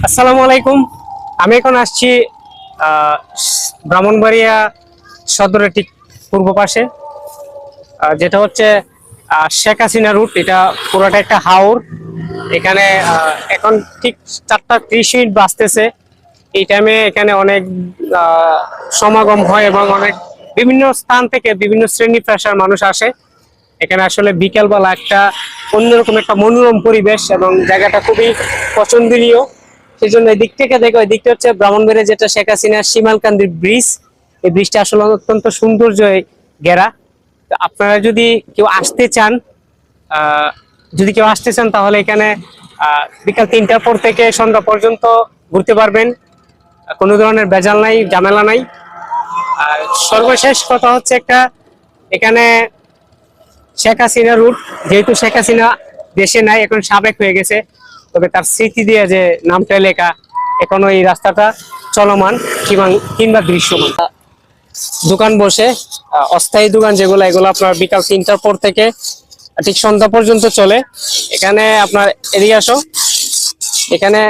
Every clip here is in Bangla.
আসসালামু আলাইকুম। আমি এখন আসছি ব্রাহ্মণবাড়িয়া সদরের ঠিক পূর্ব পাশে, যেটা হচ্ছে শেখ হাসিনা রুট। এটা পুরোটা একটা হাওর। এখানে এখন ঠিক 4:30 বাজতেছে। এই টাইমে এখানে অনেক সমাগম হয় এবং অনেক বিভিন্ন স্থান থেকে বিভিন্ন শ্রেণী পেশার মানুষ আসে। এখানে আসলে বিকেলবেলা একটা অন্যরকম একটা মনোরম পরিবেশ এবং জায়গাটা খুবই পছন্দনীয়। সেই জন্য এই দিক থেকে দেখো, এই দিকটা হচ্ছে ব্রাহ্মণবাড়িয়া, যেটা শেখ হাসিনার সীমালকান্দি ব্রিজ। এই ব্রিজটা আসলে অত্যন্ত সৌন্দর্য ঘেরা। তো আপনারা যদি কেউ আসতে চান, তাহলে এখানে বিকাল 3টার পর থেকে সন্ধ্যা পর্যন্ত ঘুরতে পারবেন। কোনো ধরনের ভেজাল নাই, ঝামেলা নাই। আর সর্বশেষ কথা হচ্ছে এখানে শেখ হাসিনা রুট, যেহেতু শেখ হাসিনা দেশে নাই, এখন সাবেক হয়ে গেছে, তবে তার স্মৃতি দিয়ে যে নামটা লেখা, এখনো এই রাস্তাটা চলমান কিংবা দৃশ্যমান। দোকান বসে, অস্থায়ী দোকান যেগুলো, এগুলো আপনার বিকাল 3টার পর থেকে ঠিক সন্ধ্যা পর্যন্ত চলে। এখানে আপনার এদিকে আসো, এখানে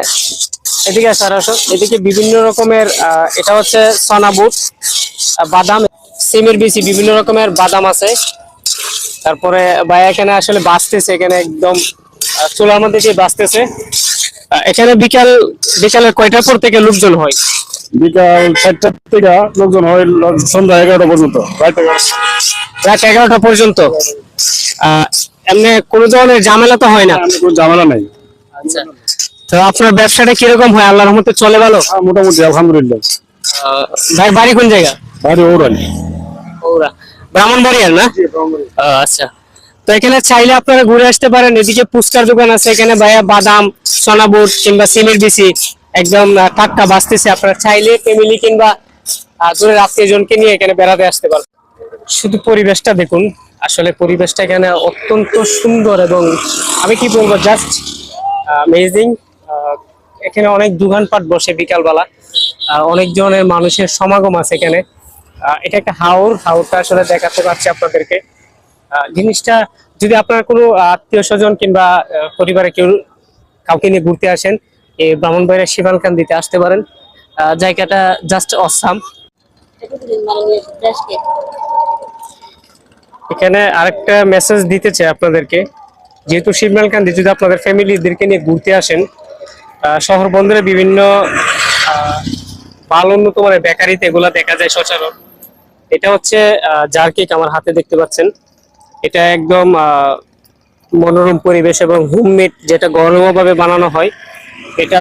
এদিকে আসো, এদিকে বিভিন্ন রকমের এটা হচ্ছে সনা বুট, বাদাম, সিমের বিচি, বিভিন্ন রকমের বাদাম আছে। তারপরে ভাই এখানে আসলে বাঁচতেছে, এখানে একদম চুলার মধ্যে দিয়ে বাঁচতেছে। এখানে বিকালের কয়টার পর থেকে লোকজন হয়? বিকাল 4টার থেকে লোকজন হয় সন্ধ্যা 11টা পর্যন্ত, রাত 11টা পর্যন্ত। এমনি কোনো ধরনের ঝামেলা তো হয় না? কোনো ঝামেলা নাই। আচ্ছা, তো আপনার ব্যবসাটা কিরকম হয়? আল্লাহর রহমতে চলে ভালো? মোটামুটি আলহামদুলিল্লাহ। ভাই বাড়ি কোন জায়গা? বাড়ি ওরানি। ওরা ব্রাহ্মণবাড়িয়ার না? আচ্ছা, তো এখানে চাইলে আপনারা ঘুরে আসতে পারেন। এদিকে ফুচকার দোকান আছে, এখানে ভাইয়া বাদাম, সোনা বুট কিংবা সিমের বিচি একদম টাটকা বাঁচতেছে। আপনারা চাইলে ফ্যামিলি কিংবা দূরের আত্মীয়জনকে নিয়ে এখানে বেড়াতে আসতে পারেন। শুধু পরিবেশটা দেখুন, আসলে পরিবেশটা এখানে অত্যন্ত সুন্দর এবং আমি কি বলবো, জাস্ট অ্যামেজিং। এখানে অনেক দোকানপাট বসে বিকালবেলা, অনেক ধরনের মানুষের সমাগম আছে এখানে। এটা একটা হাওরটা আসলে দেখাতে পারছি আপনাদেরকে। জিনিসটা যদি আপনার কোনো আত্মীয় স্বজন কিংবা পরিবারে কাউকে নিয়ে ঘুরতে আসেন, এই ব্রাহ্মণবাড়িয়া শিবালকান্দিতে আসতে পারেন। জায়গাটা জাস্ট অসাম। এখানে আরেকটা মেসেজ দিতে চাই আপনাদেরকে, যেহেতু শিবমালকান্দি যদি আপনাদের ফ্যামিলিদেরকে নিয়ে ঘুরতে আসেন, শহর বন্দরে বিভিন্ন ভালো উন্নত মানের বেকারিতে এগুলা দেখা যায় সচরাচর। এটা হচ্ছে জার কেক, আমার হাতে দেখতে পাচ্ছেন। এটা একদম মনোরম পরিবেশ এবং হোমমেড, যেটা ঘরোয়া ভাবে বানানো হয়। এটা